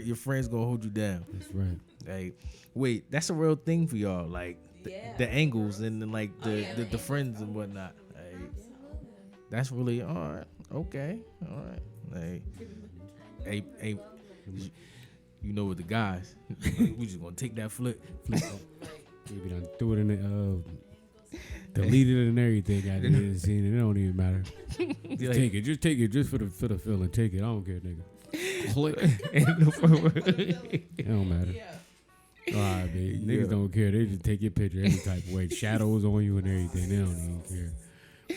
Your friends gonna hold you down. That's right. Like, wait, that's a real thing for y'all. Like the angles and then like the friends and whatnot. Like, that's really all right. Okay, all right. Like, hey, you know, with the guys, we just gonna take that flip. Maybe done threw it in the deleted it and everything. I didn't see it. It don't even matter. Just take it. Just take it. Just for the feeling. Take it. I don't care, nigga. Click. It don't matter. All right, baby. Niggas don't care. They just take your picture any type of way. Shadows on you and everything. They don't even care.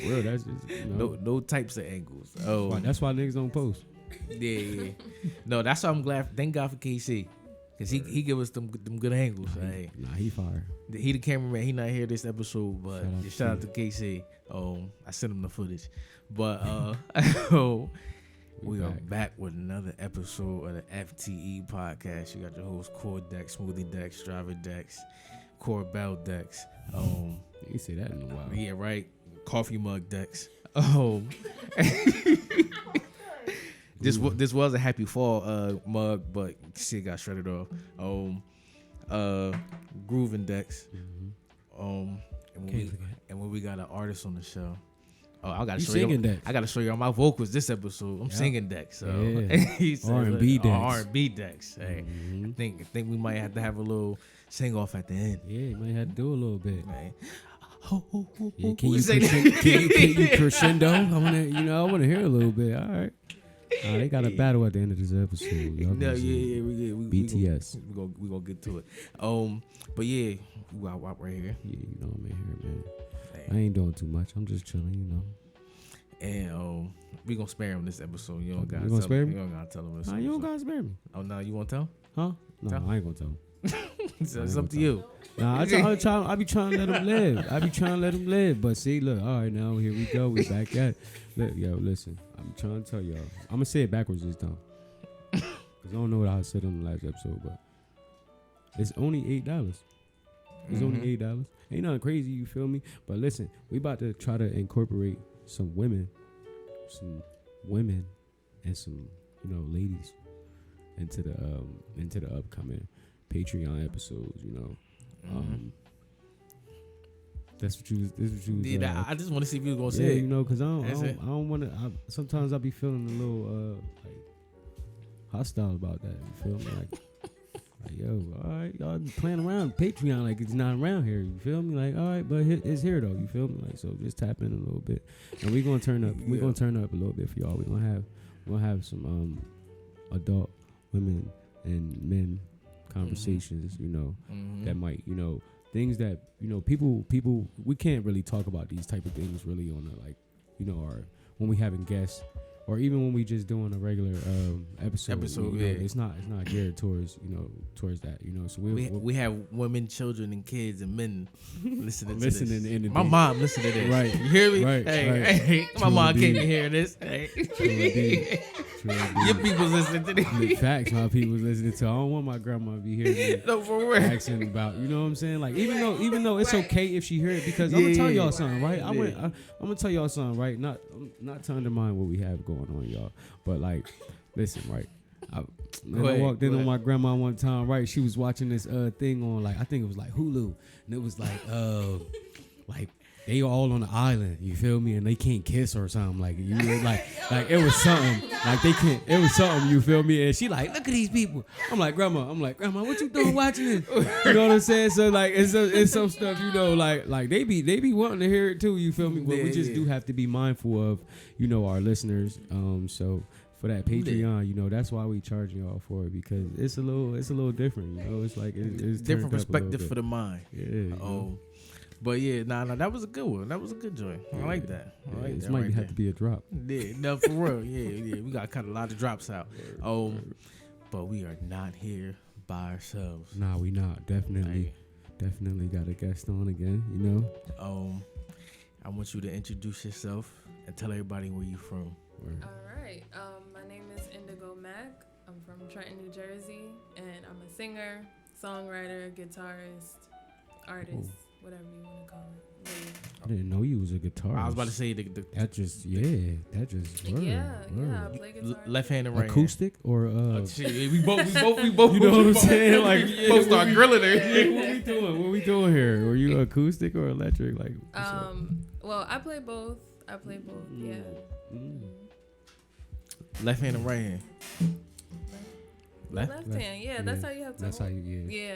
Well, that's just no types of angles. Oh, that's why niggas don't post. Yeah. No, that's why I'm glad. Thank God for KC. Cause he give us them good angles. Like, he fire. He the cameraman. He not here this episode, but shout out to KC. I sent him the footage. But we are back with another episode of the FTE podcast. You got your host Core Dex, Smoothie Dex, Driver Dex, Core Bell Dex. You ain't say that in a while. Yeah, right. Coffee mug Dex. This was a happy fall mug, but shit got shredded off. Grooving Dex. And when we got an artist on the show. I gotta show you. Dex. I gotta show you all my vocals this episode. I'm singing Dex. So R&B Dex. R&B Dex. Hey, I think we might have to have a little sing off at the end. Yeah, you might have to do a little bit. Man. Yeah, can you crescendo? I wanna hear a little bit. All right. They got a battle at the end of this episode. We BTS. We gonna get to it. But yeah, we got WAP right here. Yeah, you know I'm in here, man. I ain't doing too much. I'm just chilling, you know. And we gonna spare him this episode. You don't gotta tell him. You don't gotta tell him this. Nah, you don't gotta spare me. Oh no, you wanna tell? Huh? No, I ain't gonna tell him. So it's up to you. Nah, I be trying to let him live. But see, look, all right, now here we go. We back at it. Yo, listen, I'm trying to tell y'all. I'm gonna say it backwards this time. Cause I don't know what I said on the last episode, but it's only $8. It's only $8. Ain't nothing crazy, you feel me? But listen, we about to try to incorporate some women and some, ladies into the upcoming Patreon episodes, This is what you was. I just want to see if you was gonna say it. Because I don't want to. Sometimes I be feeling a little hostile about that. You feel me? Like, yo, all right, y'all playing around Patreon like it's not around here. You feel me? Like, all right, but it's here though. You feel me? Like, so just tap in a little bit, and we're gonna turn up. We're gonna turn up a little bit for y'all. We're gonna have some adult women and men conversations. That might things that people we can't really talk about these type of things really on our when we having guests or even when we just doing a regular episode. It's not geared towards that. So we have women, children, and kids and men listening to this. My mom listening to this. Right. You hear me? Right. Hey, my mom can't hear this. Hey. True Your people's listening to this. Facts, my people's listening to. I don't want my grandma to be hearing no, for real. Asking about, you know what I'm saying? Like even though it's okay if she hear it, because I'm gonna tell y'all something, right? I'm gonna tell y'all something, right? Not to undermine what we have going on, y'all. But like, listen, right? I walked in on my grandma one time, right? She was watching this thing on like I think it was like Hulu, and it was like they all on the island, you feel me? And they can't kiss or something like it was something like they can't. It was something, you feel me? And she like, look at these people. I'm like, grandma, what you doing watching this? You know what I'm saying? So like, it's some stuff, like they be wanting to hear it too, you feel me? But we just do have to be mindful of, our listeners. So for that Patreon, that's why we charge y'all for it, because it's a little different, It's like it's different perspective for the mind. Yeah. But yeah, that was a good one. That was a good joint. I like that. This might have to be a drop. Yeah, no, for real. Yeah. We got to cut a lot of drops out. But we are not here by ourselves. Nah, we not. Definitely got a guest on again, I want you to introduce yourself and tell everybody where you from. All right. My name is Indigo Mac. I'm from Trenton, New Jersey, and I'm a singer, songwriter, guitarist, artist. Whatever you want to call it. I didn't know you was a guitarist. I was about to say that just word. Yeah, I play guitar. Left hand and right acoustic hand. or Shit, we both. You know what I'm saying? Like both start grilling her. What we doing here? Were you acoustic or electric? Like well, I play both. Yeah. Left hand and right hand. Left hand. Yeah, that's how you have to. That's how you. Yeah.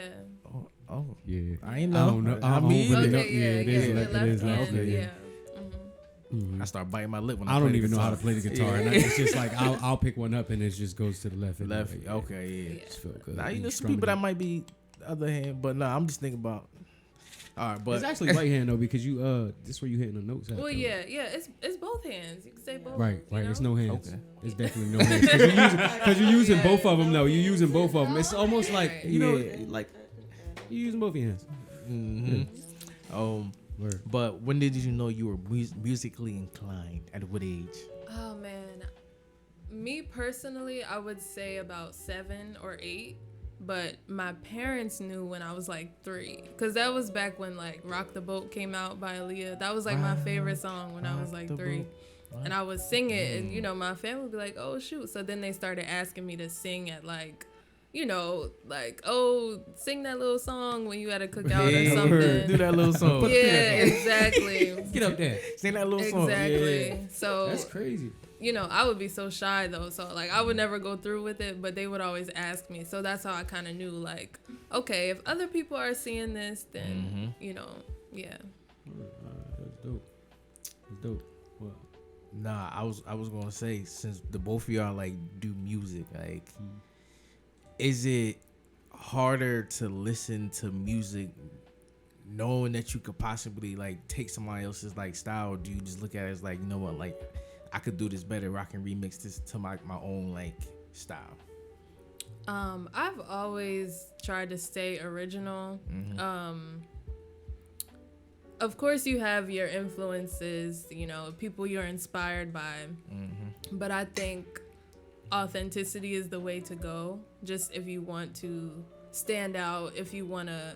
Oh, yeah. I ain't know. I don't know. I mean, really know. Okay, It is left hand, hand. yeah. I start biting my lip when I don't even know how to play the guitar. Yeah. And it's just like I'll pick one up and it just goes to the left. And Left. right. Okay, yeah. Just feel good. Now you know some people that might be the other hand, but I'm just thinking about. All right, but it's actually right hand though because you this is where you hitting the notes. Well, yeah, it's both hands. You can say both. Right. It's no hands. Okay. It's definitely no hands because you're using both of them though. You're using both of them. It's almost like you know, like you're using both of your hands. Mm-hmm. Yeah. But when did you know you were musically inclined? At what age? Oh man, me personally, I would say about 7 or 8. But my parents knew when I was like 3, because that was back when like "Rock the Boat" came out by Aaliyah. That was like my favorite song when I was like 3, and I would sing it, and you know my family would be like, "Oh shoot!" So then they started asking me to sing at like, you know, like, "Oh, sing that little song when you at a cookout or something." Do that little song. Yeah, exactly. Get up there. Sing that little song. Exactly. Yeah. So That's crazy. you know, I would be so shy though. So like I would never go through with it, but they would always ask me. So that's how I kind of knew like, okay, if other people are seeing this, then, you know, yeah. That's dope. That's dope. What? Nah, I was going to say, since the both of y'all like do music, like, is it harder to listen to music knowing that you could possibly like take somebody else's like style? Or do you just look at it as like, you know what, like, I could do this better. I can remix this to my own like style. I've always tried to stay original. Of course, you have your influences, you know, people you're inspired by. But I think authenticity is the way to go. Just if you want to stand out, if you want to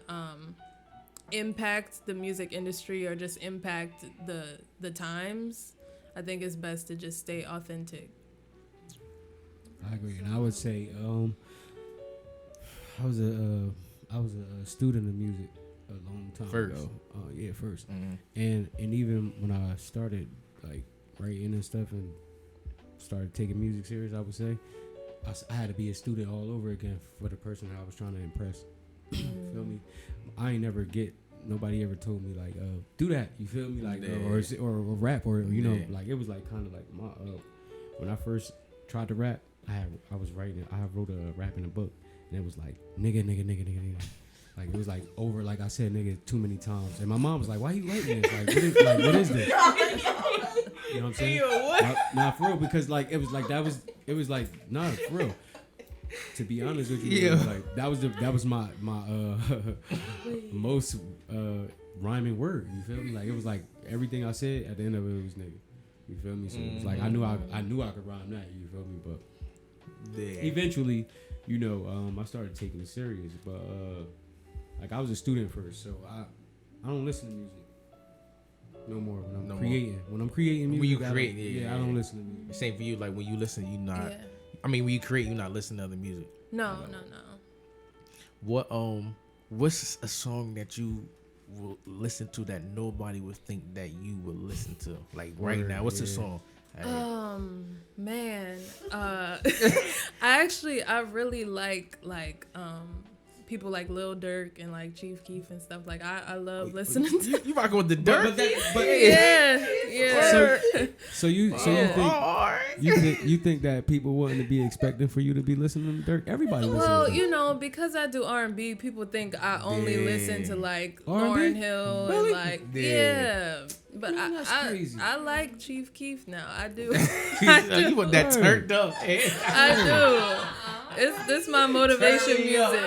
impact the music industry or just impact the times, I think it's best to just stay authentic. I agree, and I would say I was a student of music a long time ago. First. And even when I started like writing and stuff and started taking music serious, I would say I had to be a student all over again for the person that I was trying to impress. Feel me? I ain't never nobody ever told me like do that, you feel me, like or rap or you know, like it was like kind of like my when I first tried to rap, I wrote a rap in a book, and it was like nigga, like it was like over, like I said nigga too many times, and my mom was like, why you writing this, like what is this? You know what I'm saying? Nah, for real, because like it was like nah, for real. To be honest with you, like that was my most rhyming word. You feel me? Like it was like everything I said at the end of it was nigga. You feel me? So it was like I knew I could rhyme that. You feel me? But eventually, you know, I started taking it serious. But like I was a student first, so I don't listen to music no more when I'm creating. When I'm creating music, when you create, I don't listen to music. Same for you. Like when you listen, you not. Yeah. I mean, when you create, you're not listening to other music. No. What's a song that you will listen to that nobody would think that you would listen to? Like right now, what's a song? Man, I really like people like Lil Durk and like Chief Keef and stuff. Like I love listening to. You rocking with the Durk? But yeah. So you think that people wouldn't to be expecting for you to be listening to Durk? Everybody listens. Well, you know, because I do R&B, people think I only listen to like Lauryn Hill and like But I like Chief Keef now. I do. You want that turned up? I do. This my motivation music.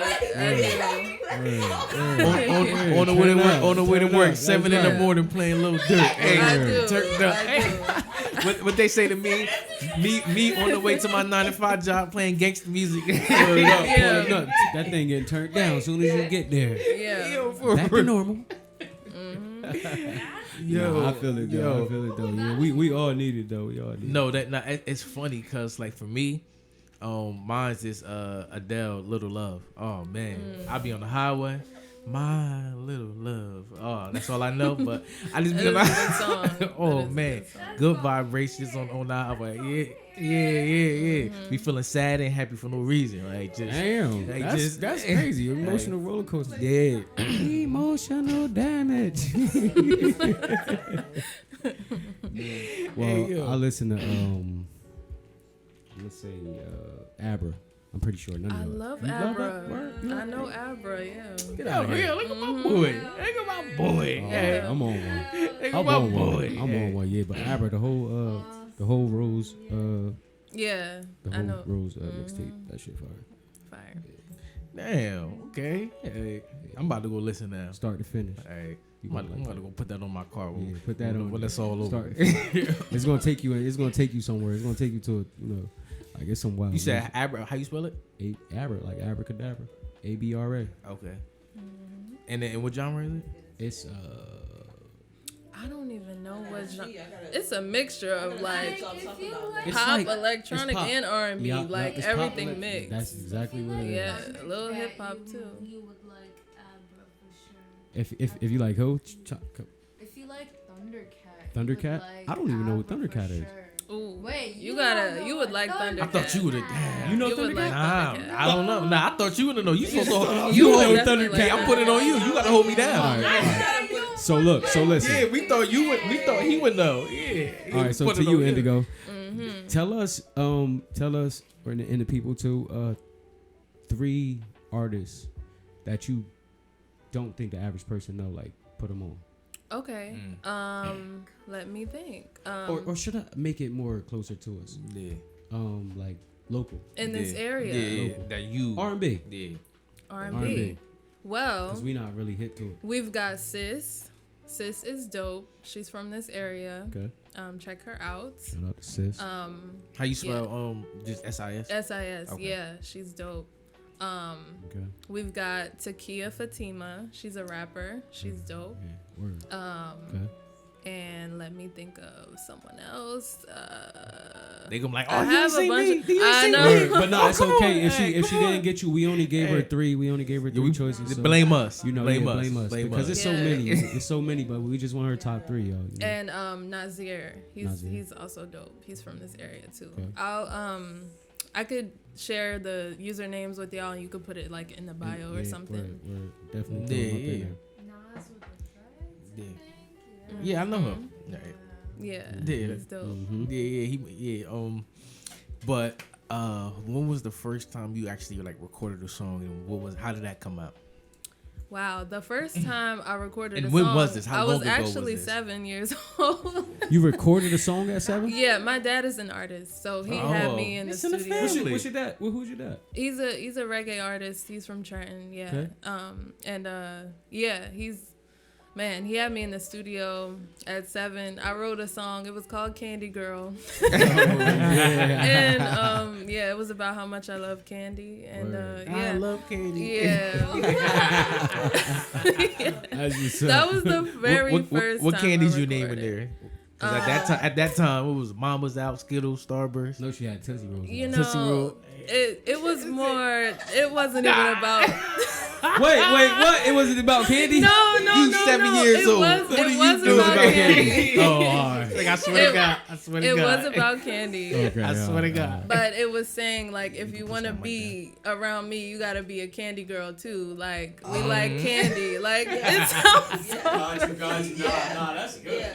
On the way to work, 7 in the morning playing Lil Durk. Turned up. What they say to me on the way to my 9-to-5 job playing gangster music. Pull it up. That thing getting turned down as soon as you get there. Yeah. Back to normal. I feel it though. I feel it though. Yeah, we all need it though. We all need No, it's funny because like for me, mine's is Adele, Little Love. Oh man, I be on the highway, my little love. Oh, that's all I know. But I just be on the oh man, good vibrations on the highway. Yeah. Be feeling sad and happy for no reason. Like just damn, like that's crazy. Emotional roller coaster. Yeah. Emotional damage. Well, I listen to let's say Abra. I'm pretty sure none of I y'all. love You Abra. that? I know Abra, yeah. Get out of here. Look at my boy. Look at my boy. Oh, Yeah. I'm on one. Look I'm at my on boy. one. I'm on one. Yeah, but Abra, the whole Rose, Yeah, the I whole know. Rose mixtape. That shit fire. Fire. Damn. Okay. Hey, I'm about to go listen now. Start to finish. Hey, You I'm gonna about to go put that on my car. Yeah, put that on. when it's all over. Start. It's gonna take you. It's gonna take you somewhere. It's gonna take you to like it's some wild. You said Abra. How you spell it? Abra, like abracadabra. ABRA. Okay. And what genre is it? It's I don't even know what genre. It's a mixture of like It's pop, like- electronic, it's pop. and R&B, Yeah, like it's pop everything elec- mixed. That's exactly what it is. Yeah, a little hip hop too. You would like Abra for sure. If you like who? If you like Thundercat. Thundercat? You would like I don't even know what Abra for Thundercat is. sure. Ooh, Wait, you you gotta, don't know you would what like Thundercat. I thought you would have. Thundercat. You know You would like Nah, Thundercat. I don't know. Nah, I thought you would know. You supposed to. You hold would definitely Thundercat. like I'm putting it on you. You gotta hold me down. All right. So listen. Yeah, we thought you would. We thought he would know. Yeah. All right, so Put to it you, on Indigo, tell us, or in the people too, 3 artists that you don't think the average person know. Like, put them on. Okay. Let me think. Or should I make it more closer to us? Yeah. Like local in this area, Yeah. That you. R&B. Yeah. R&B. Well, Because we not really hit to it. we've got Sis. Sis is dope. She's from this area. Okay. Check her out. Shout out to Sis. How you spell just SIS? SIS. Okay. Yeah, she's dope. Okay. We've got Takia Fatima. She's a rapper. She's dope. Yeah. Word. Okay. And let me think of someone else. They gonna be like, I oh, you have didn't a see bunch me. of- You didn't I see know. me. Word. But no, Oh, it's come okay. on. If she Come didn't on. get you, we only gave her Hey. 3. We only gave her 3 choices. So, Blame us. You know, blame yeah, us. blame us Blame because us. it's so Yeah. many. It's so many, but we just want her top 3, yo. You know? And Nazir. Nazir. He's also dope. He's from this area too. Okay. I could share the usernames with y'all and you could put it like in the bio or something. Word. Definitely. Yeah, throw 'em up in yeah. there. Nas with the dreads. Yeah. I think. Yeah, I know him. Yeah. Yeah. Yeah. He's dope. But when was the first time you actually like recorded a song, and how did that come out? Wow, the first time I recorded And a when song, was this? How I was long ago was actually this? 7 years old. You recorded a song at 7? Yeah, my dad is an artist, so he had me in the It's in the studio. family. What's your dad? Who's your dad? He's a reggae artist. He's from Trenton, yeah. Okay. He had me in the studio at 7. I wrote a song. It was called Candy Girl. And it was about how much I love candy. And I love candy. yeah. As you said. That was the very first What time candies I you naming recorded. there? 'Cause at that time, it was Mama's out, Skittles, Starburst. No, she had Tootsie Rolls. You Tootsie know, Roll. it was more. It wasn't even about. Wait, what? It wasn't about candy? No, You 7 years it old. Was, What it are you was doing about about candy. Oh, all right. Like I swear to God, It was about candy. Okay, I swear to God. But it was saying like if you want to be around me, you gotta be a candy girl too. Like we like candy. Like it sounds that's good.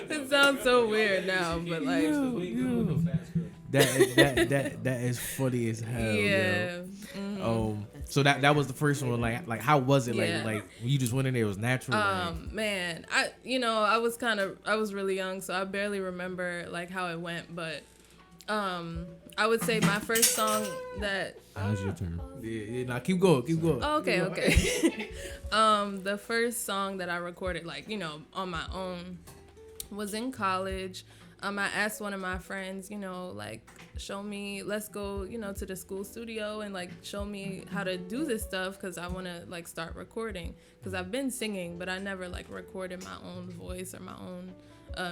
it sounds so weird now, but like That is funny as hell. yeah. Yo. So that was the first one. Like how was it? Yeah. Like when you just went in there, it was natural. Man, I was really young, so I barely remember like how it went, but I would say my first song that Now's your turn. Yeah, now keep going. Oh, okay. The first song that I recorded, like, on my own was in college. I asked one of my friends, like, let's go, to the school studio and like show me how to do this stuff, because I want to like start recording, because I've been singing, but I never like recorded my own voice or my own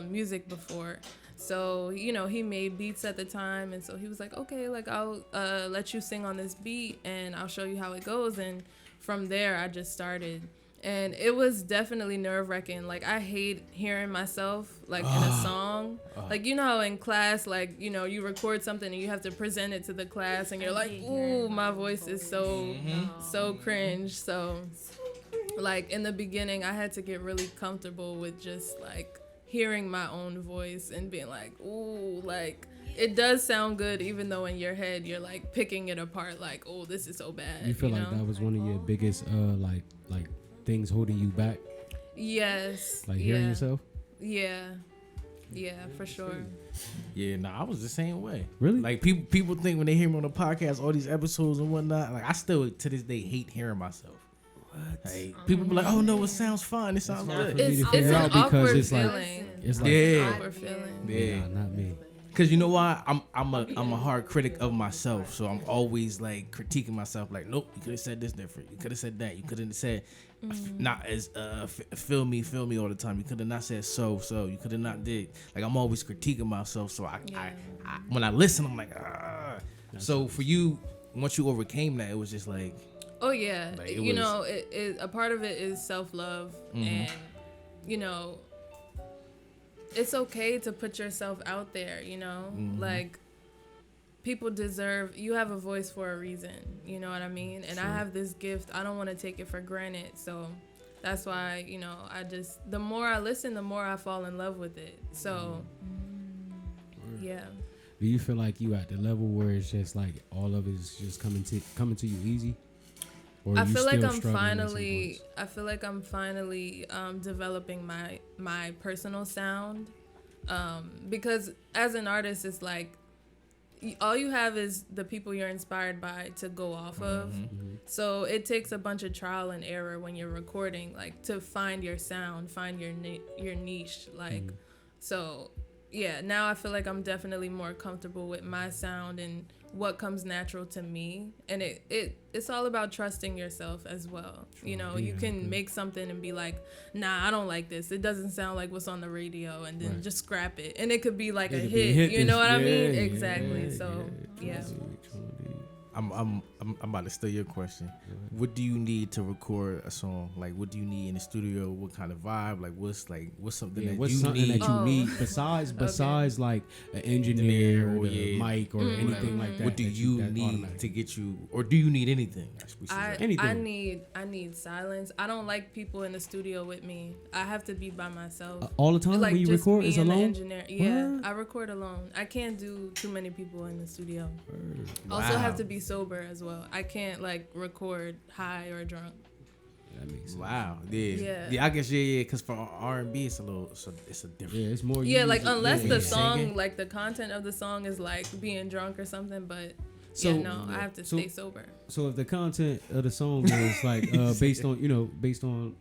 music before. So, he made beats at the time, and so he was like, okay, like I'll let you sing on this beat and I'll show you how it goes. And from there I just started. And it was definitely nerve-wracking. Like, I hate hearing myself, like, in a song. Like, how in class, like, you record something and you have to present it to the class, and you're like, ooh, my voice is so cringe. So, like, in the beginning, I had to get really comfortable with just, like, hearing my own voice and being like, ooh, like, it does sound good, even though in your head you're, like, picking it apart, like, oh, this is so bad. You feel like that was one of your biggest, like things holding you back? Yes. Like hearing yourself? Yeah, for sure. Yeah, I was the same way. Really? Like people think when they hear me on the podcast, all these episodes and whatnot, like I still to this day hate hearing myself. What? Like, people be like, oh no, it sounds fine. It sounds good. It's an awkward feeling. It's like, yeah, awkward feeling. Yeah, not me. Cause you know why? I'm a hard critic of myself, so I'm always like critiquing myself. Like, nope, you could have said this different. You could have said that. You could have said not as feel me all the time. You could have not said so. You could have not did. Like, I'm always critiquing myself. So I when I listen, I'm like, ah. So for you, once you overcame that, it was just like, oh yeah, like, it a part of it is self-love, and it's okay to put yourself out there, like, people deserve, you have a voice for a reason, you know what I mean? And I have this gift, I don't want to take it for granted. So that's why, the more I listen, the more I fall in love with it. So yeah. Do you feel like you at the level where it's just like all of it is just coming to you easy? Or I feel like I'm finally developing my personal sound, because as an artist, it's like all you have is the people you're inspired by to go off of. So it takes a bunch of trial and error when you're recording, like, to find your sound, find your niche, like. So yeah, now I feel like I'm definitely more comfortable with my sound and what comes natural to me. And it's all about trusting yourself as well. You can make something and be like, nah, I don't like this. It doesn't sound like what's on the radio, and then just scrap it. And it could be like a hit. You know what I mean? Exactly. So yeah. I'm about to steal your question. What do you need to record a song? Like, what do you need in the studio? What kind of vibe? Like, what's something that you need besides like an engineer or a mic or anything like that? What do you need to get you, or do you need anything? Anything. I need silence. I don't like people in the studio with me. I have to be by myself. All the time, like, when you record is alone? Engineer. Yeah, what? I record alone. I can't do too many people in the studio. Wow. Also have to be sober as well. I can't like record high or drunk. That makes sense. Wow. Yeah. I guess because for R&B it's a different. Yeah, it's more. Yeah, unless the song, singing. Like the content of the song is like being drunk or something, but I have to stay sober. So if the content of the song is like based on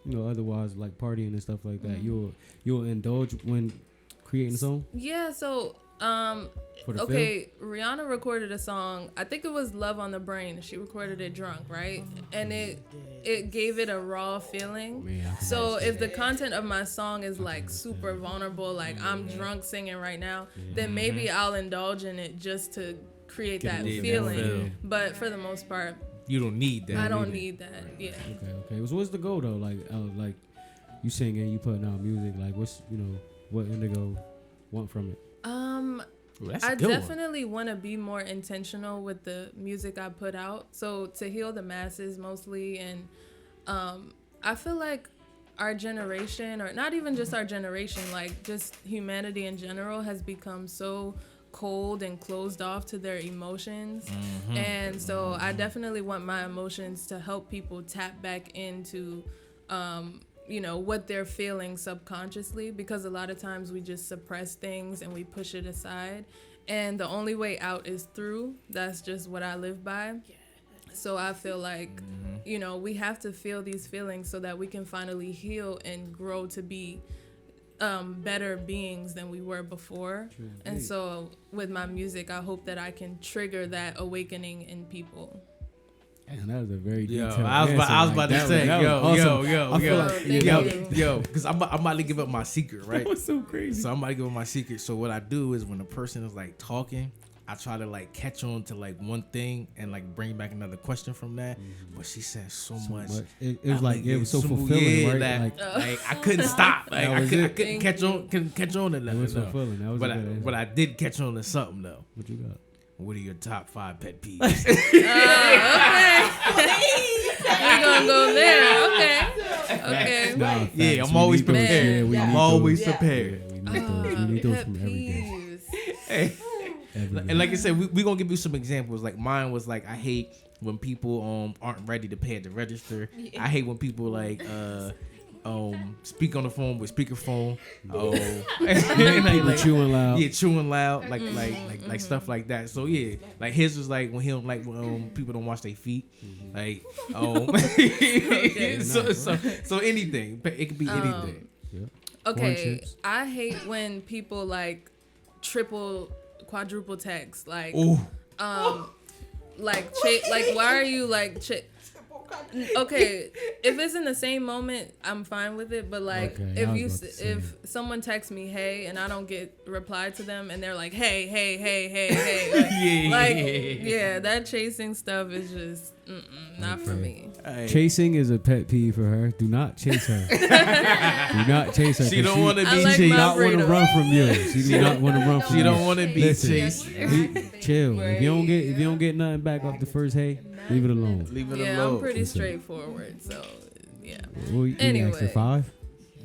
otherwise like partying and stuff like that, you'll indulge when creating a song? Yeah, so Rihanna recorded a song. I think it was Love on the Brain. She recorded it drunk, right? And it gave it a raw feeling. Man, so if the content of my song is like super vulnerable, like I'm drunk singing right now, then maybe I'll indulge in it just to create that feeling. But for the most part, you don't need that. I don't need that. Yeah. Okay. So what's the goal though? Like you singing, you putting out music. Like what Indigo want from it? I definitely want to be more intentional with the music I put out. So to heal the masses mostly. And I feel like our generation, or not even just our generation, like just humanity in general, has become so cold and closed off to their emotions. And so I definitely want my emotions to help people tap back into what they're feeling subconsciously, because a lot of times we just suppress things and we push it aside, and the only way out is through. That's just what I live by. So I feel like we have to feel these feelings so that we can finally heal and grow to be better beings than we were before. True. And so with my music, I hope that I can trigger that awakening in people. And that was a very Yo, detailed I was answer. about to That say, was awesome. I feel like- yo, because I'm about to give up my secret, right? That was so crazy. So I'm about to give up my secret. So what I do is when a person is like talking, I try to like catch on to like one thing and like bring back another question from that. But she said so much. It was like it was so some- fulfilling, right? that, Like, I couldn't stop. Like, That I was couldn't it. Thank catch you. on. Couldn't catch on to it nothing. was no. fulfilling. That was But a good answer. but I did catch on to something though. What you got? What are your top 5 pet peeves? We're gonna go there. Okay. Nah, Okay. facts. Yeah, I'm We always need those. prepared. Yeah, we I'm need always those. prepared. Yeah, we need those. We need those Pet from every day. peeves. Every day. And like I said, we gonna give you some examples. Like mine was like I hate when people aren't ready to pay at the register. I hate when people like speak on the phone with speakerphone. People chewing loud. Yeah, chewing loud, like stuff like that. So yeah, like his was like when he don't like when people don't wash their feet, like so anything. It could be anything. Corn Okay. chips. I hate when people like quadruple text. Like Oh, like why are you like okay, if it's in the same moment, I'm fine with it. But like, Okay, I was about to say. if someone texts me hey and I don't get reply to them and they're like hey, like, that chasing stuff is just not for me. hey. Chasing is a pet peeve for her. Do not chase her. Do not chase her. She 'cause don't want to I be like She chased. my not want to freedom. run from you. She do not want to run from She you. don't want to be Listen. chased. Chill. If you don't get nothing back off the first hey, leave it alone. Leave it Yeah, alone. I'm pretty straightforward. So yeah. Well, you asked for Anyway. 5.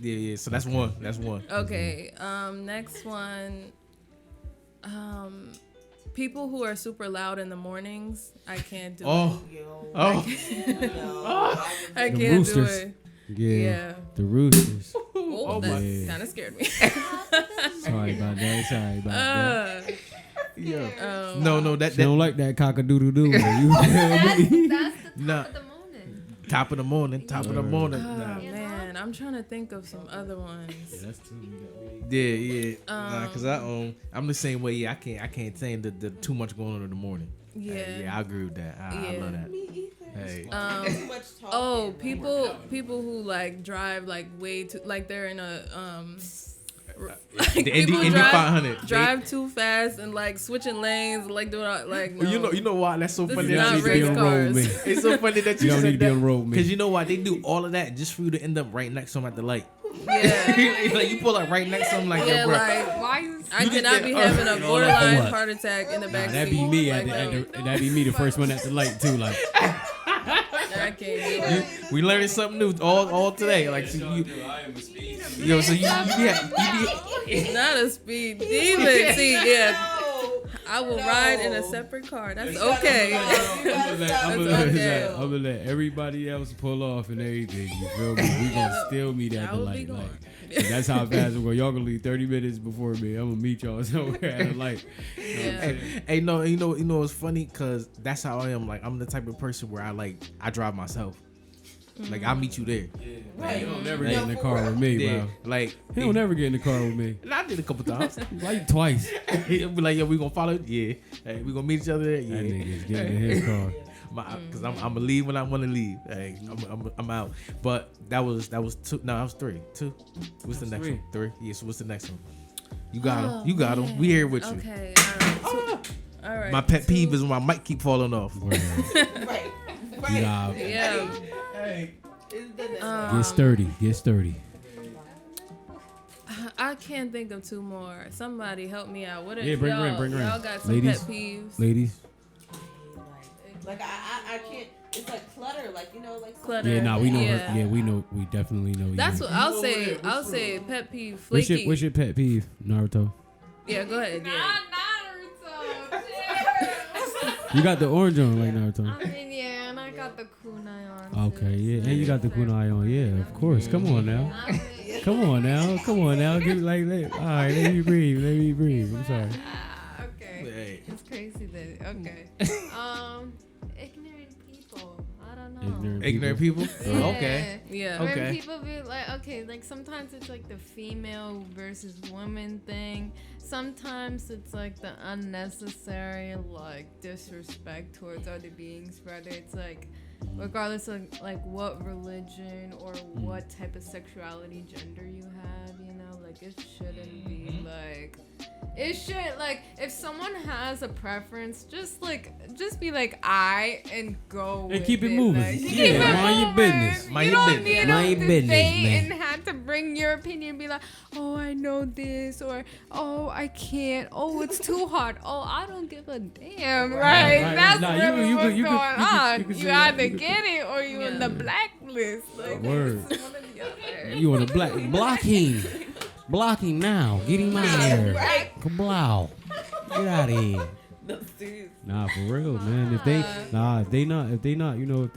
Yeah. So that's one. That's one. Okay. Next one. People who are super loud in the mornings, I can't do Oh, oh. it. I The can't do roosters. it. Yeah. Yeah. The roosters. Oh, my- that kind of scared me. Sorry about that. Sorry about that. Yeah. No. That She don't like that cock-a-doodle-doo. You feel me? That's the Nah. top of the morning. top of the morning. Top of the morning. Oh Nah. man, I'm trying to think of some other ones. That's two. Yeah. Nah, cause I'm the same way. Yeah, I can't say the too much going on in the morning. Yeah. Yeah, I agree with that. I Yeah. love that. Me either. Hey. Too much talking. Oh, people who like drive like way too like they're in a like The Indy people 500. drive too fast and like switching lanes like doing like no. You know why that's so This funny. is that not you be race on said- the road with cars. me. It's so funny that You you don't said need to be that. on the road with me. Cause you know why they do all of that just for you to end up right next to them at the light. Yeah. Like you pull up right next to them like Yeah, yo, bro. like Why you? I You cannot just be said, having a you know, borderline what? heart attack in the back That'd seat. be me Like, that'd be me the first one at the light too. Like I can't do it. We learning something new all today. Like so you, yo, so you be Not a speed demon. See, yeah. I will ride in a separate car. That's okay. I'm okay. gonna let everybody else pull off and everything. You feel me? We gonna still meet at I the will be light. gone. Like, and that's how fast we're going. Y'all gonna leave 30 minutes before me. I'm gonna meet y'all somewhere at the light. Yeah. Hey, no, you know it's funny because that's how I am. Like I'm the type of person where I drive myself. Like I'll meet you there. Right. You don't never get in the car with me, Yeah, bro. like He don't never get in the car with me. And I did a couple times. Like twice. He'll be like, yo, we gonna follow? Yeah. Hey, we gonna meet each other there? Yeah. That nigga's getting in his car. Cause I'm gonna leave when I want to leave. Hey, I'm out. But that was two. No, that was 3. 2. What's the next one? 3. Yeah. So what's the next one? You got him. Oh, You got him. man. We here with you. Okay. All right. All right. My pet peeve is when my mic keep falling off. Right. Nah, Yeah. get sturdy. Get sturdy. I can't think of 2 more. Somebody help me out. What? Yeah, bring her in, bring her in. Y'all got some Ladies. pet peeves? Ladies. Like I can't. It's like clutter. Like like Clutter. Yeah, nah, we know Yeah. her. Yeah, we know. We definitely know you. That's what I'll over say. there. I'll say pet peeve. What's Flaky. your pet peeve, Naruto? Yeah, go ahead. Yeah. You got the orange on like Naruto. I mean, yeah, and I got the kunai on. Okay, yeah, and you got the kunai on. Yeah, of course. Come on now. I mean, Come on now. Give all right, let me breathe. I'm sorry. okay. Hey. It's crazy that okay. Ignorant people. I I don't know. Ignorant people. Yeah. Okay. Yeah. When Okay. people be like, okay, like sometimes it's like the female versus woman thing. Sometimes it's like the unnecessary like disrespect towards other beings. Whether it's like, regardless of like what religion or what type of sexuality, gender you have, you know, like it shouldn't be like. It should, like, if someone has a preference, just be like, and go And with keep it moving. Like, Yeah, keep it mind your moving. business. Mind You your don't business. need Mind to your business, debate man. and have to bring your opinion and be like, oh, I know this, or, oh, I can't, oh, it's too hard, oh, I don't give a damn, right? Right. That's Nah, really you what's could- you going could- you could- on. you could You say that. either You could- get it or you in the Yeah. blacklist. Like, Word. it's one or the other. You want to block him. Block him now. Get him out of here. Right. Kablow. Get out of here. No, seriously. Nah, for real, man. If they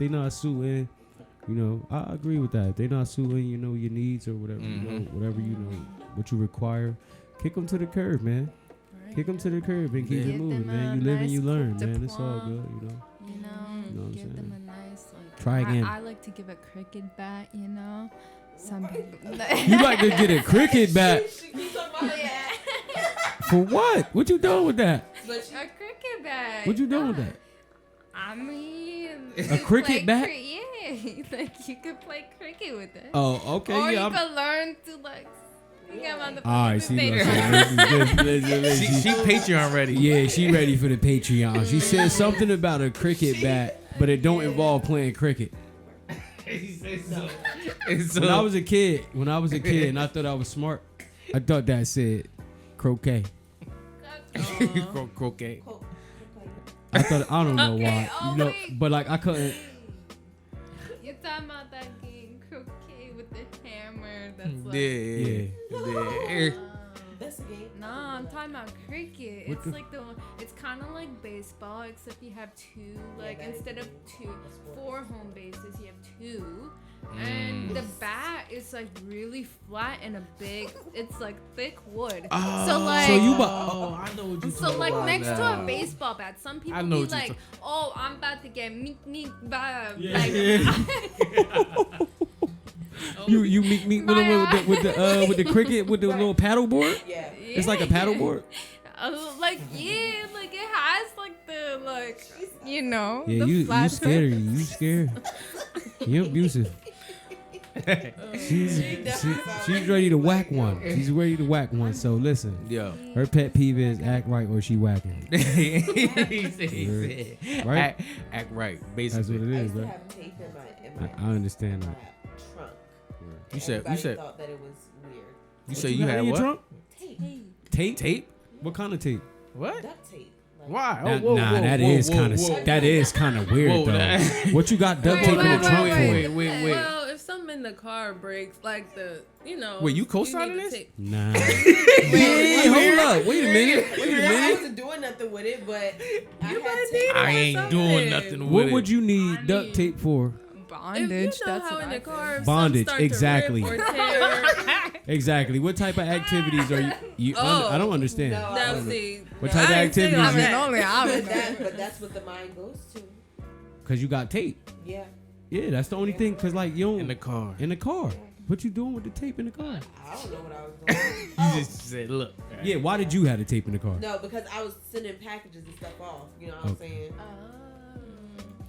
not suiting, you know, I agree with that. If they not suiting, you know, your needs or whatever, you know, whatever you know, what you require, kick them to the curb, man. Kick them to the curb and keep Give it moving, them man. a You live and you nice learn, man. It's all diploma. good, you know. You You know know, what I'm give saying? them a nice like. Try again. I like to give a cricket bat. You know, some people. You like to get a cricket bat yeah. for what? What you doing with that? But she, A cricket bat. What you doing with that? I mean, A cricket bat? Yeah, like you could play cricket with it. Oh, okay, or yeah. you could learn to like. You get on the All right, see, thing. She Patreon ready. Yeah, she ready for the Patreon. She said something about a cricket bat, but it don't involve playing cricket. When I was a kid, and I thought I was smart, I thought that said croquet. Croquet. I thought I don't know why, oh, you know, wait. but like I couldn't. You're talking about that game croquet with the hammer. That's like. Yeah. that's a game. Nah, I'm talking about cricket. What It's the- like it's kind of like baseball, except you have two. Like that is instead of a 4 home bases, you have 2. And the bat is like really flat and a big. It's like thick wood. So like. So you I know what you So like about next to now. a baseball bat, some people I be know what you're like, "Oh, I'm about to get meek bat." Yeah. Like, you meet with the cricket with the little paddle board. Yeah. It's like a paddle board. like yeah, like it has like the like you know. Yeah, the you flat scared. You scared. You abusive. She's ready to whack one. She's ready to whack one. So listen, Yo. her pet peeve is act right or she whacking. He said, Right? Act right, That's basically. what it I is, used to right? have tape in my I understand my that. trunk. You said Everybody thought that it was weird. you said you got had in your what? trunk? Tape. Tape? Tape? What kind of tape? What? Duct tape. Like, Why? That, whoa, nah, whoa, that whoa, is whoa, kind whoa. of that is kind of weird Whoa, though. that- What you got duct tape in the trunk for? wait. Well, if something in the car breaks, like Wait, you co-signing need to this? take- Nah. Wait, hold up. Wait a minute. Wait a I minute. wasn't doing nothing with it, but I You had might tape. need I it. ain't doing nothing with What it. would you need duct tape for? If you bondage. know That's how what in I the car, if Bondage, some start to exactly. rip or tear, Exactly. What type of activities are you I don't understand. No, that I was was- the. What type of I ain't saying all activities? that. only I would. But that's what the mind goes to. Cause you got tape. Yeah. Yeah, that's the only thing. Cause like you don't in the car? in the car. What you doing with the tape in the car? I don't know what I was doing. You just said, look. Yeah, why did you have the tape in the car? No, because I was sending packages and stuff off. You know what I'm saying?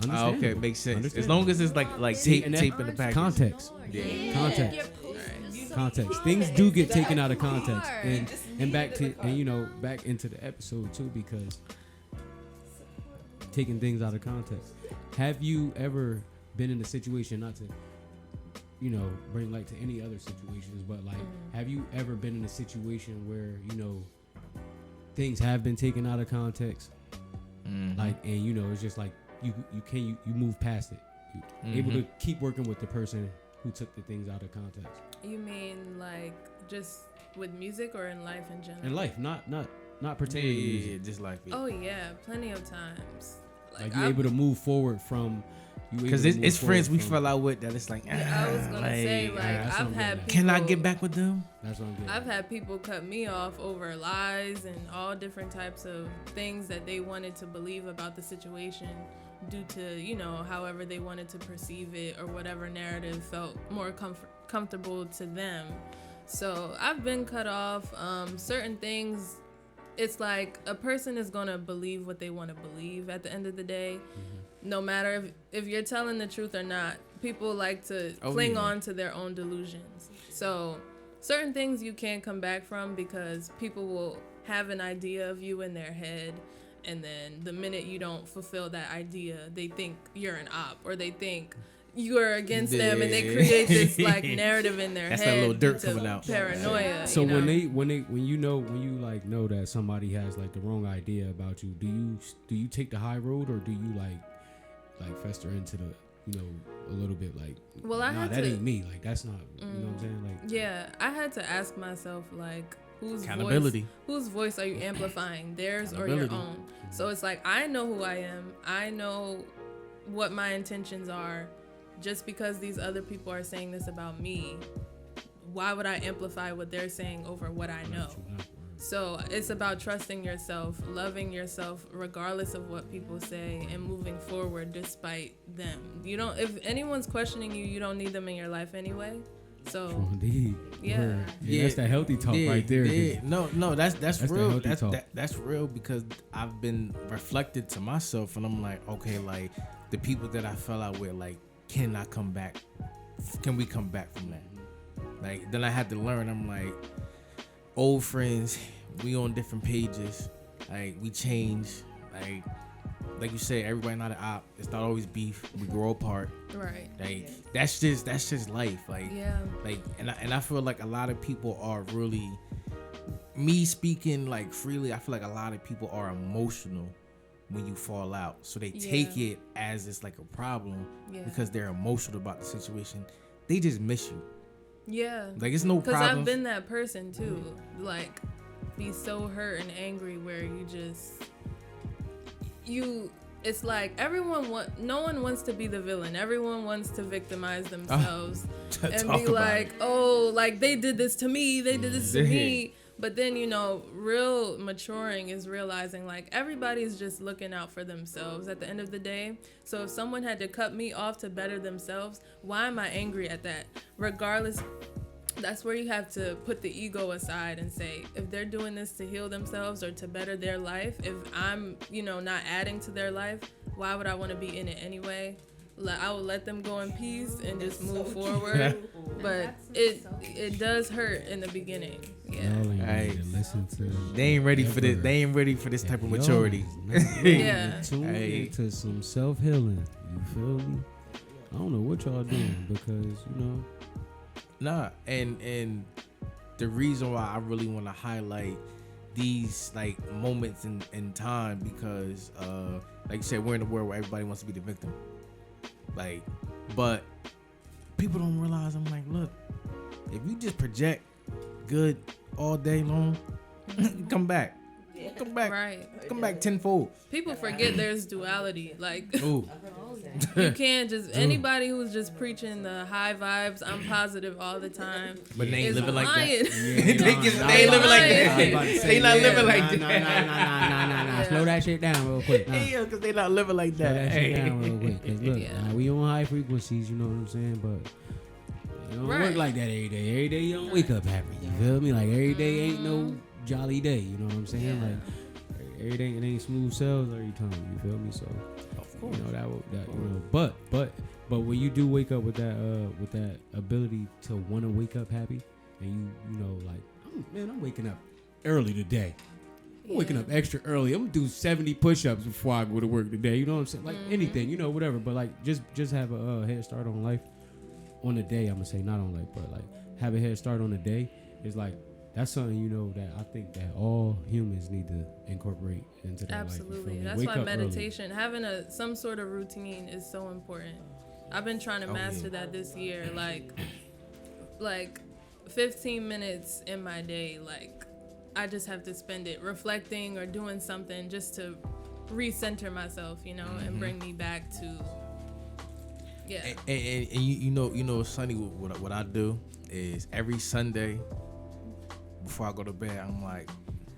Understand. Okay, makes sense. Understand. As long as it's like See, tape and that- tape in the package. Context. Yeah. Context. Context. Things do get taken out of context, and back to and back into the episode too, because taking things out of context. Have you ever been in a situation, not to bring light to any other situations, but like have you ever been in a situation where things have been taken out of context, like, and it's just like you move past it, able to keep working with the person who took the things out of context You mean like just with music or in life in general? in life, not Yeah, pertaining to music. just like it. Oh yeah, plenty of times. Like you're able to move forward from Because it's friends we fell out with that it's like, Yeah, I was gonna say like that's what I've I'm had. getting at. People, can I get back with them? That's what I'm getting. I've had people cut me off over lies and all different types of things that they wanted to believe about the situation, due to, you know, however they wanted to perceive it or whatever narrative felt more comfortable to them. So I've been cut off. Certain things, it's like a person is going to believe what they want to believe at the end of the day. No matter if you're telling the truth or not, people like to cling on to their own delusions. So certain things you can't come back from because people will have an idea of you in their head, and then the minute you don't fulfill that idea, they think you're an op, or they think you're against them, and they create this like narrative in their That's head. That little dirt to coming out. Paranoia. So you know? when you like know that somebody has like the wrong idea about you, do you take the high road, or do you like fester into the, you know, a little bit like, well, I had that to, ain't me, like that's not, you know what I'm saying, like, yeah, I had to ask myself, like, whose voice are you amplifying, theirs or your own? So it's like, I know who I am, I know what my intentions are. Just because these other people are saying this about me, why would I amplify what they're saying over what I know? So it's about trusting yourself, loving yourself regardless of what people say, and moving forward despite them. You don't, if anyone's questioning you, you don't need them in your life anyway. So yeah, that's that healthy talk right there. Yeah. No, that's real. That's real, because I've been reflected to myself, and I'm like, okay, like the people that I fell out with, like, can I come back? Can we come back from that? Like, then I had to learn. I'm like, old friends, we on different pages. Like, we change. Like you said, everybody not an op. It's not always beef. We grow apart. Right. Like, that's just life. Like, yeah. Like, and I feel like a lot of people are really, me speaking like freely, I feel like a lot of people are emotional when you fall out, so they take it as it's like a problem because they're emotional about the situation. They just miss you. Yeah, like it's no problem. Because I've been that person too. Like, be so hurt and angry where it's like no one wants to be the villain. Everyone wants to victimize themselves and be like, oh, like they did this to me. They did this to me. But then, you know, real maturing is realizing, like, everybody's just looking out for themselves at the end of the day. So if someone had to cut me off to better themselves, why am I angry at that? Regardless, that's where you have to put the ego aside and say, if they're doing this to heal themselves or to better their life, if I'm, you know, not adding to their life, why would I want to be in it anyway? I will let them go in peace and just move forward. But it does hurt in the beginning. Yeah. They ain't ready for this. They ain't ready for this type of maturity. Yeah. Tune into some self-healing. You feel me? I don't know what y'all doing because, you know. Nah, and the reason why I really want to highlight these like moments in time, because like you said, we're in a world where everybody wants to be the victim. Like, but people don't realize, I'm like, look, if you just project good all day long, come back. Come back. Right. Come back tenfold. People forget there's duality. Like, Ooh. you can't just, anybody who's just preaching the high vibes, I'm positive all the time, But they ain't is living like lying. that. They ain't living like that. They not living like that. Nah. Slow that shit down real quick. Yeah, because they not living like Slow that. that shit down real quick. 'Cause look, we on high frequencies, you know what I'm saying? But it don't work like that every day. Every day you don't wake up happy. You feel me? Like every day ain't no jolly day. You know what I'm saying? Like every day it ain't smooth sails every time. You feel me? So of course, you know that you know. But when you do wake up with that ability to want to wake up happy, and you know, like, I'm waking up early today. I'm waking up extra early. I'm gonna do 70 push-ups before I go to work today. You know what I'm saying? Like anything, you know, whatever. But like just have a head start on life on the day. I'm gonna say not on life, but like have a head start on the day. It's like that's something, you know, that I think that all humans need to incorporate into their life. Absolutely. That's why meditation, having some sort of routine is so important. I've been trying to master that this year. Like 15 minutes in my day, like I just have to spend it reflecting or doing something just to recenter myself, you know, and bring me back to And you know, Sonny, what I do is every Sunday before I go to bed, I'm like,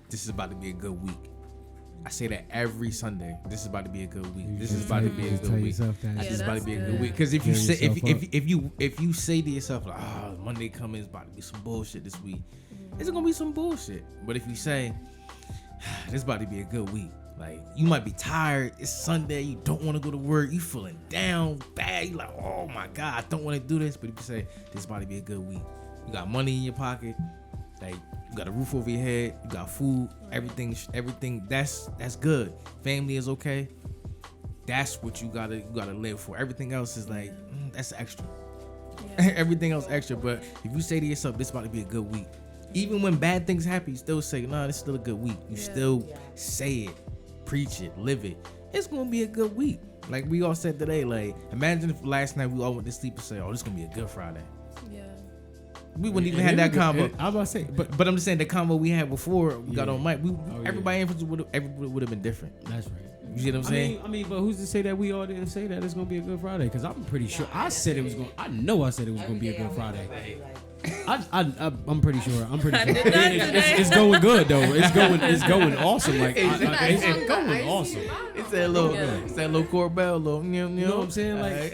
this is about to be a good week. I say that every Sunday. This is about to be a good week. You This just is about to tell- be a just good tell week. yourself that. This Yeah, is about to that's be a good. good week. Because if you Fill say yourself if you say to yourself like, oh, Monday coming is about to be some bullshit this week, it's gonna be some bullshit. But if you say this is about to be a good week, like you might be tired. It's Sunday. You don't want to go to work. You feeling down bad. You like, oh my god, I don't want to do this. But if you say this is about to be a good week, you got money in your pocket. Like you got a roof over your head, you got food, everything. That's good. Family is okay. That's what you gotta live for. Everything else is like that's extra. Yeah. Everything else extra. But if you say to yourself, this about to be a good week, even when bad things happen, you still say, nah, this is still a good week. You still say it, preach it, live it. It's gonna be a good week. Like we all said today. Like imagine if last night we all went to sleep and say, oh, this is gonna be a good Friday. Yeah. We wouldn't even have that combo. I was about to say, but But I'm just saying the combo we had before we got Yeah. on mic. yeah. Everybody would have been different. that's right. You see what I'm saying? I mean, but who's to say that we all didn't say that it's gonna be a good Friday? Because I'm pretty sure I said it was gonna. I know I said it was gonna be a good Friday. I'm pretty sure. I'm pretty sure. did not today. It's going good though. It's going awesome. Like it's going awesome. It's that little Corbell, little You know what I'm saying? Like,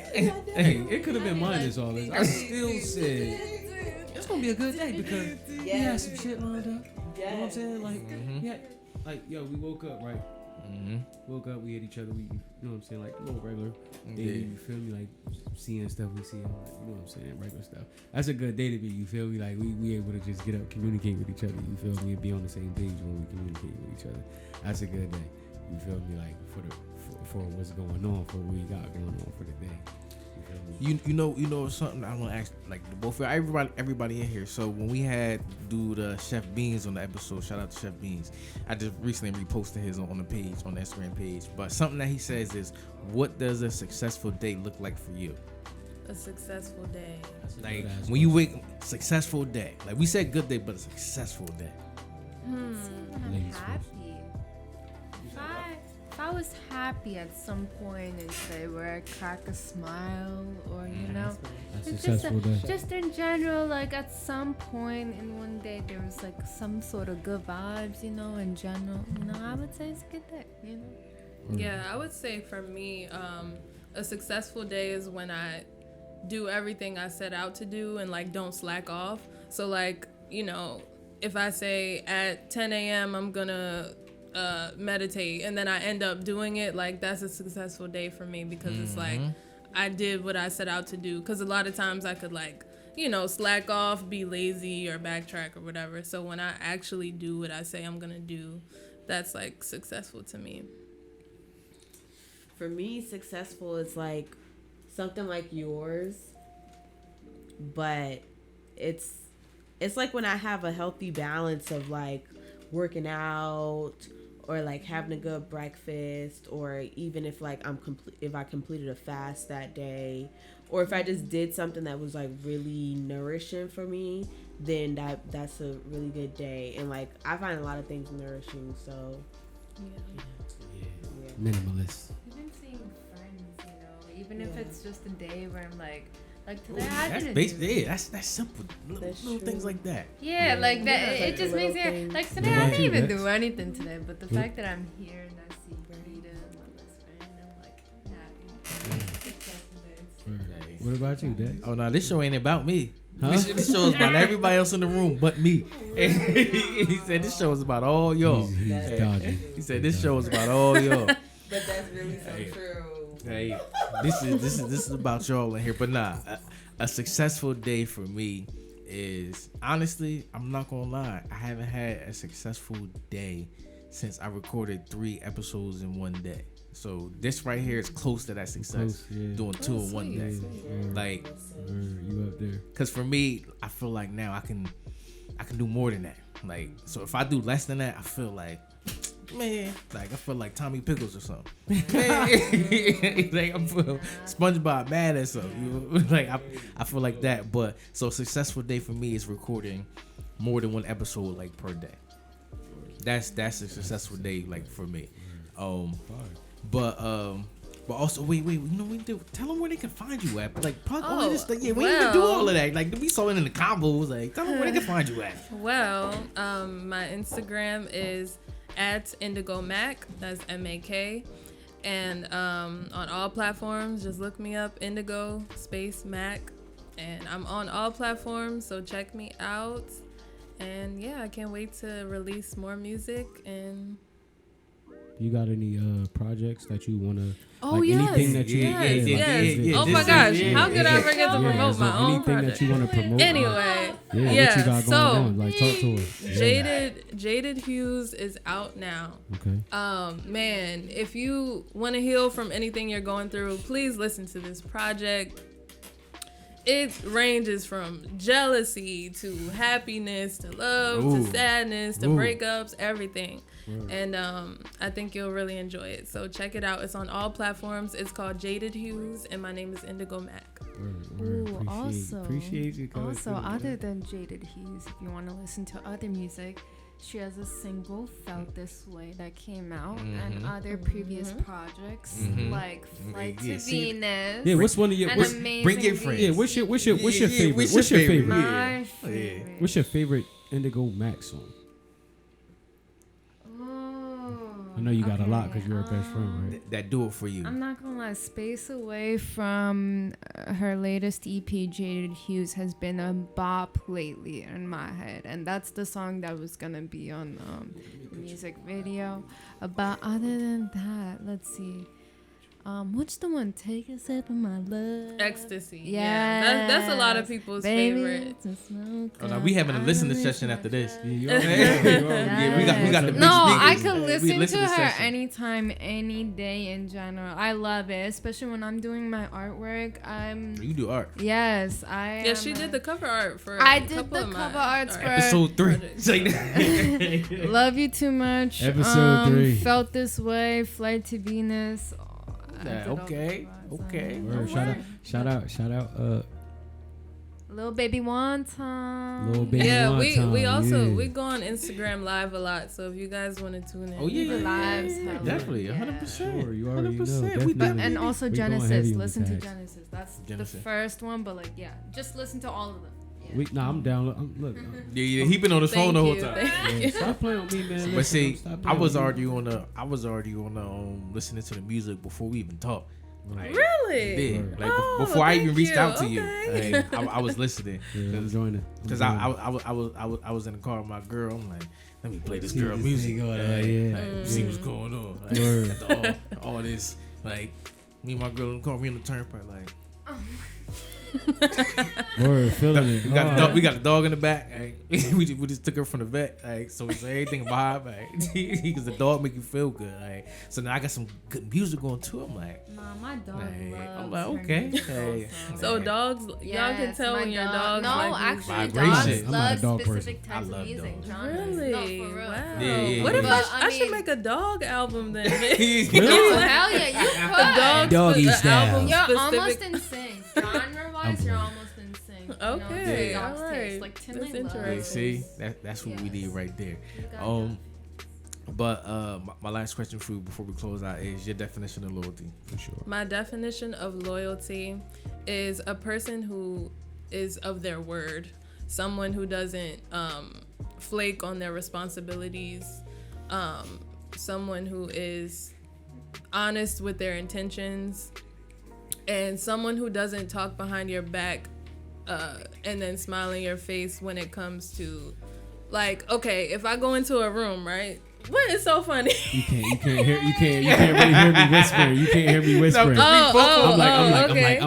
hey, it could have been minus all this. I still said it's gonna be a good day because we had some shit lined up. You know what I'm saying? Like, yeah, like yo, we woke up right. Woke up, we hit each other. We, you know what I'm saying? Like a little regular day. You feel me? Like seeing stuff we see. Like, you know what I'm saying? Regular stuff. That's a good day to be. You feel me? Like we able to just get up, communicate with each other. You feel me? And be on the same page when we communicate with each other. That's a good day. You feel me? Like for what's going on, for what we got going on for the day. You know something I want to ask like both everybody in here. So when we had dude Chef Beans on the episode, shout out to Chef Beans. I just recently reposted his on the page on the Instagram page. But something that he says is, what does a successful day look like for you? A successful day. Like when you wake, successful day. Like we said good day, but a successful day. I'm Ladies happy. If I was happy at some point in say where I crack a smile or you know, That's it's successful day. just in general, like at some point in one day there was like some sort of good vibes, you know, in general. You know, I would say it's a good day, you know. Yeah, I would say for me, a successful day is when I do everything I set out to do and like don't slack off. So like, you know, if I say at 10 a.m. I'm gonna meditate and then I end up doing it, like that's a successful day for me because it's like I did what I set out to do. Because a lot of times I could like, you know, slack off, be lazy or backtrack or whatever. So when I actually do what I say I'm gonna do, that's like successful to me. For me, successful is like something like yours, but it's like when I have a healthy balance of like working out or like having a good breakfast, or even if like if I completed a fast that day, or if I just did something that was like really nourishing for me, then that's a really good day. And like I find a lot of things nourishing, so Yeah. Minimalist. Even seeing friends, you know, even if it's just a day where I'm like today I That's didn't basic. do Yeah, that's simple. Little things like that. Yeah, like that. Yeah, It like just the makes little me things. like today. What I about didn't you, even Dex? do anything today, but the fact that I'm here and I see Rita, my best friend, I'm like happy. Successful. What about you, Dex? Oh no, this show ain't about me. Huh? This show is about everybody else in the room but me. He said this show is about all y'all. He's dodging. He said this show is about all y'all. But that's really so true. Hey, this is about y'all in here. But nah, a successful day for me is, honestly, I'm not gonna lie, I haven't had a successful day since I recorded 3 episodes in one day. So this right here is close to that success. Close, yeah. Doing 2 in one day. Yeah. Like, You up there? cause for me, I feel like now I can do more than that. Like, so if I do less than that, I feel like, man, like I feel like Tommy Pickles or something. Man, like I feel SpongeBob mad at something. You know? Like I feel like that. But so a successful day for me is recording more than 1 episode like per day. That's a successful day like for me. But also wait, you know we do tell them where they can find you at. Like plug all of this stuff. Yeah, we didn't even do all of that. Like we saw it in the combos. Like tell them where they can find you at. Well, my Instagram is at Indigo Mac. That's MAK. And on all platforms, just look me up, Indigo space Mac. And I'm on all platforms, so check me out. And yeah, I can't wait to release more music. And you got any projects that you want to? oh like yes, anything that you, yes. Oh my gosh, how could I forget to promote my own anything project? that you want to promote? Anyway, what you got going so on? Like, talk to us. Jaded Hues is out now. Okay. Man, if you want to heal from anything you're going through, please listen to this project. It ranges from jealousy to happiness to love to sadness to breakups, everything. And I think you'll really enjoy it. So check it out. It's on all platforms. It's called Jaded Hues, and my name is Indigo Mac. Ooh, appreciate you coming also, through, other than Jaded Hues, if you want to listen to other music, she has a single, Felt This Way, that came out, and other previous projects like Flight to Venus. Yeah, what's one of your bring your friends? Yeah, what's your favorite? What's your favorite? My favorite. What's your favorite Indigo Mac song? I know you got a lot because you're her best friend, right? That do it for you. I'm not gonna lie, Space Away from her latest EP, Jaded Hues, has been a bop lately in my head, and that's the song that was gonna be on the music video. But other than that, let's see. What's the one? Take a sip of my love. Ecstasy. Yeah, that's a lot of people's favorite. Oh, no, we having a listening session after this. Yeah, we got the big No, speakers. I could listen to to her session. anytime, any day in general. I love it, especially when I'm doing my artwork. You do art. Yes, I. Yeah, she did the cover art for. I a did couple the of cover my arts for Episode 3. Love You Too Much. Episode 3. Felt This Way. Flight to Venus. Okay. Word, shout out. Little Baby One Time. Little Baby Yeah, One Time. we also yeah. we go on Instagram Live a lot, so if you guys want to tune in, The lives, hella. Definitely, Yeah. 100%. Sure, you already know. 100%. We Definitely. And also We going Genesis. heavy on the Listen to tags. Genesis. That's Genesis. the first one, but like, yeah, just listen to all of them. Yeah. I'm down. Look. Yeah, he been on his phone the whole time. Yeah, stop playing with me, man. But see, Stop I playing was with me. already on the listening to the music before we even talked. Like, Really? yeah, like Oh, before I even thank reached you. out to you, Okay. like, I was listening. Yeah, I'm joining. Cause I was in the car with my girl. I'm like, let me play this See girl this music. thing going on, Like, yeah. like, see what's going on. Like, Word. after all this, like me and my girl in the car, we on the turnpike, like. Word, feeling it. We got a dog in the back. Like, we just took her from the vet. Like, so we say everything about her. Like, because the dog make you feel good. Like, so now I got some good music going too. I'm like, Nah, my dog Hey, loves I'm like, her okay. music Hey. also. So dogs, y'all can Yes, tell my when your dog- dogs No, like actually, Vibration. dogs I'm not a love dog specific person. I types of love music. dogs. Genres. Really? No, for real. Wow. Yeah. What if But, I should mean- make a dog album then? Oh, hell yeah, you could. Dog Doggy the style. album You're specific. almost in sync. Genre-wise, you're almost in sync. Okay, You know, dog's alright. taste. Like That's Tinley loves. interesting. See, that's what we Yes. did right there. You got But my last question for you before we close out is your definition of loyalty. For sure. My definition of loyalty is a person who is of their word, someone who doesn't flake on their responsibilities, someone who is honest with their intentions, and someone who doesn't talk behind your back and then smile in your face when it comes to, like, okay, if I go into a room, right? What is so funny? You can't really hear me whispering. You can't hear me whispering. I'm like,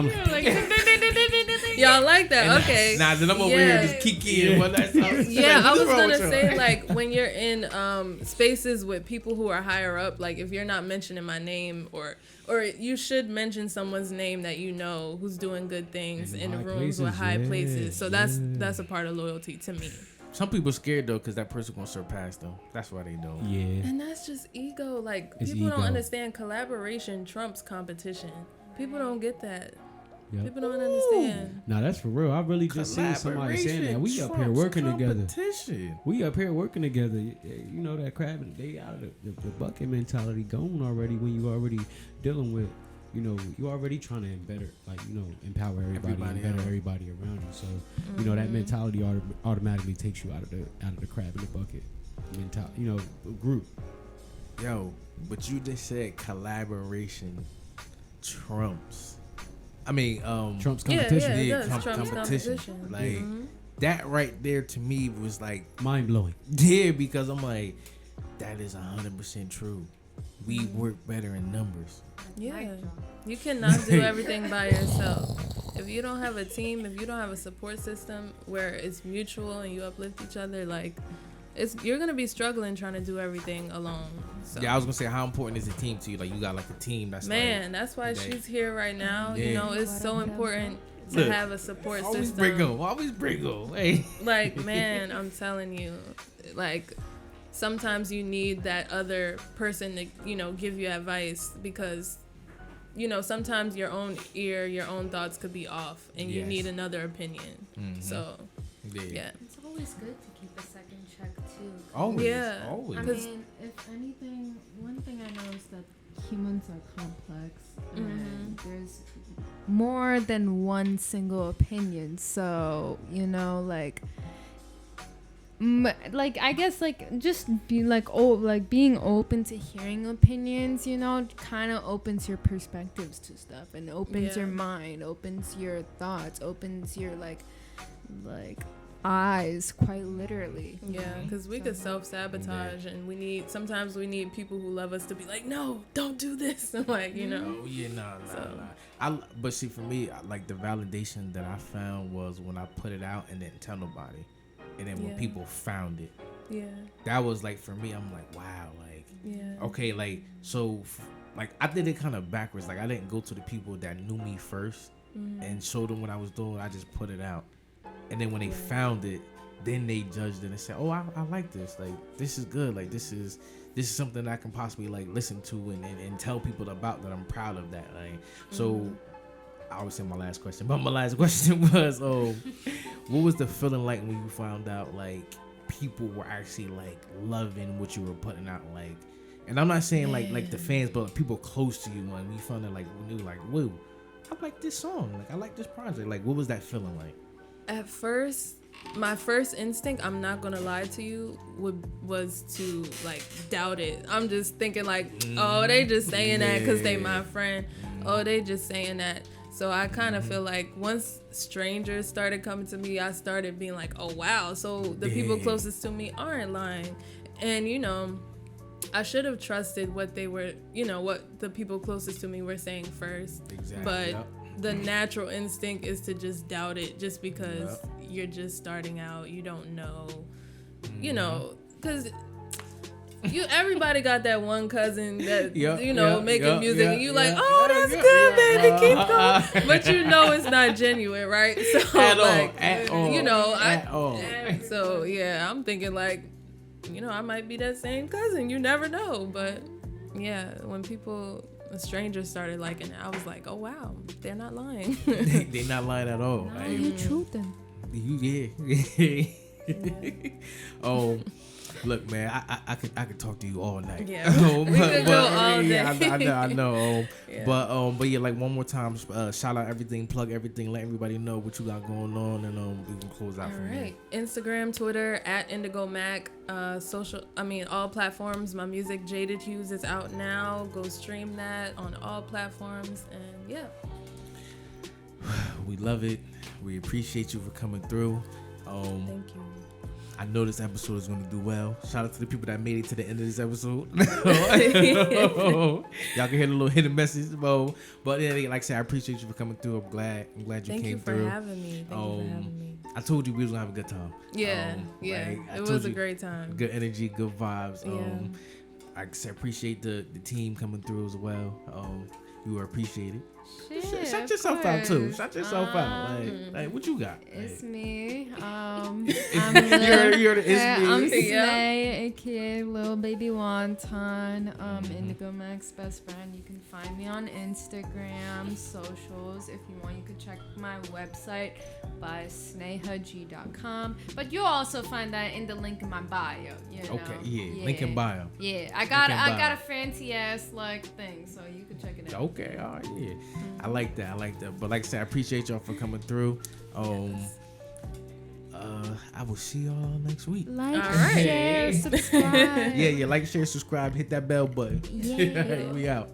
Y'all like that? Okay. Nah, then I'm over Yeah. here just kicking and whatnot. Yeah, I was gonna say, like, when you're in spaces with people who are higher up, like if you're not mentioning my name, or you should mention someone's name that you know who's doing good things in high rooms with places, high yeah, places. So that's a part of loyalty to me. Some people scared though because that person gonna surpass them. That's why they don't. yeah. And that's just ego. Like, It's people don't ego. understand collaboration trumps competition. People don't get that. Yep. People don't understand. Nah, that's for real. I really just seen somebody saying that. We up here working together. We up here working together. You know that crab, they out of the bucket mentality gone already when you already dealing with, you know, you already trying to embed, like, you know, empower everybody and better everybody around you. So, you know, that mentality automatically takes you out of the crab in the bucket mentality, you know, group. Yo, but you just said collaboration trumps. I mean, Trump's competition. Yeah, it does. Trump Trump's competition. Like that right there to me was like Mind blowing. yeah, because I'm like, that is 100% true. We work better in numbers. Yeah. You cannot do everything by yourself. If you don't have a team, if you don't have a support system where it's mutual and you uplift each other, like you're gonna be struggling trying to do everything alone. So. Yeah, I was gonna say, how important is a team to you? Like, you got like a team that's that's why she's here right now. Yeah. You know, it's so important to have a support always system. Always bring them. Hey. Like, man, I'm telling you, like, sometimes you need that other person to, you know, give you advice because, you know, sometimes your own thoughts could be off and you need another opinion. Mm-hmm. So, yeah. It's always good to keep a second check, too. Always. Yeah. Always. I mean, if anything, one thing I know is that humans are complex and there's more than one single opinion. So, you know, like I guess like just be like being open to hearing opinions, you know, kind of opens your perspectives to stuff and opens your mind, opens your thoughts, opens your like eyes, quite literally. Yeah, because we could self-sabotage and sometimes we need people who love us to be like, no, don't do this. Like, you know. Oh, yeah, nah. But see, for me, like the validation that I found was when I put it out and didn't tell nobody. And then when people found it, that was like, for me, I'm like, wow, like, okay, like, so, like, I did it kind of backwards. Like, I didn't go to the people that knew me first and showed them what I was doing. I just put it out. And then when they found it, then they judged it and said, oh, I like this. Like, this is good. Like, this is something I can possibly, like, listen to and tell people about, that I'm proud of that. Like, so I always say my last question, but my last question was, what was the feeling like when you found out, like, people were actually, like, loving what you were putting out? Like, and I'm not saying, like the fans, but like, people close to you, when you found out, like, when you were like, whoa, I like this song. Like, I like this project. Like, what was that feeling like? At first, my first instinct, I'm not gonna lie to you, was to like doubt it. I'm just thinking like, oh, they just saying that because they my friend. Oh, they just saying that. So I kind of feel like once strangers started coming to me, I started being like, oh wow, so the people closest to me aren't lying. And you know, I should have trusted what they were, you know, what the people closest to me were saying first. Exactly. But the natural instinct is to just doubt it just because you're just starting out. You don't know, you know, because everybody got that one cousin that, you know, making music and you like, oh, that's good, baby, keep going. But you know it's not genuine, right? So At all. You know, at all. So yeah, I'm thinking like, you know, I might be that same cousin. You never know. But yeah, when strangers started liking it, I was like, oh wow, they're not lying. They're not lying at all. No, you truth them. Look, man, I could talk to you all night. Yeah, we could go all day. I know. But yeah, like one more time, shout out everything, plug everything, let everybody know what you got going on, and we can close out from there. Instagram, Twitter at Indigo Mac, all platforms. My music Jaded Hughes is out now. Go stream that on all platforms, and yeah. We love it. We appreciate you for coming through. Thank you. I know this episode is going to do well. Shout out to the people that made it to the end of this episode. Y'all can hear the little hidden message, But yeah, like I said, I appreciate you for coming through. I'm glad you came through. Thank you for having me. I told you we was going to have a good time. Yeah, it was a great time. Good energy, good vibes. Like I said, appreciate the team coming through as well. You are appreciated. Shout yourself out too. Shout yourself out. Like what you got? It's me. I'm you're the it's me. I'm Slay, aka Lil Baby Wonton. Indigo Mac's best friend. You can find me on Instagram, socials. If you want, you could check my website by snehag.com. But you'll also find that in the link in my bio. You know? Okay, yeah. Link in bio. Yeah, I got a fancy ass like thing, so you can check it out. Okay, all right, yeah. I like that. But like I said, I appreciate y'all for coming through. I will see y'all next week. Like, All right. share, subscribe. Yeah, like, share, subscribe, hit that bell button. Yeah. We out.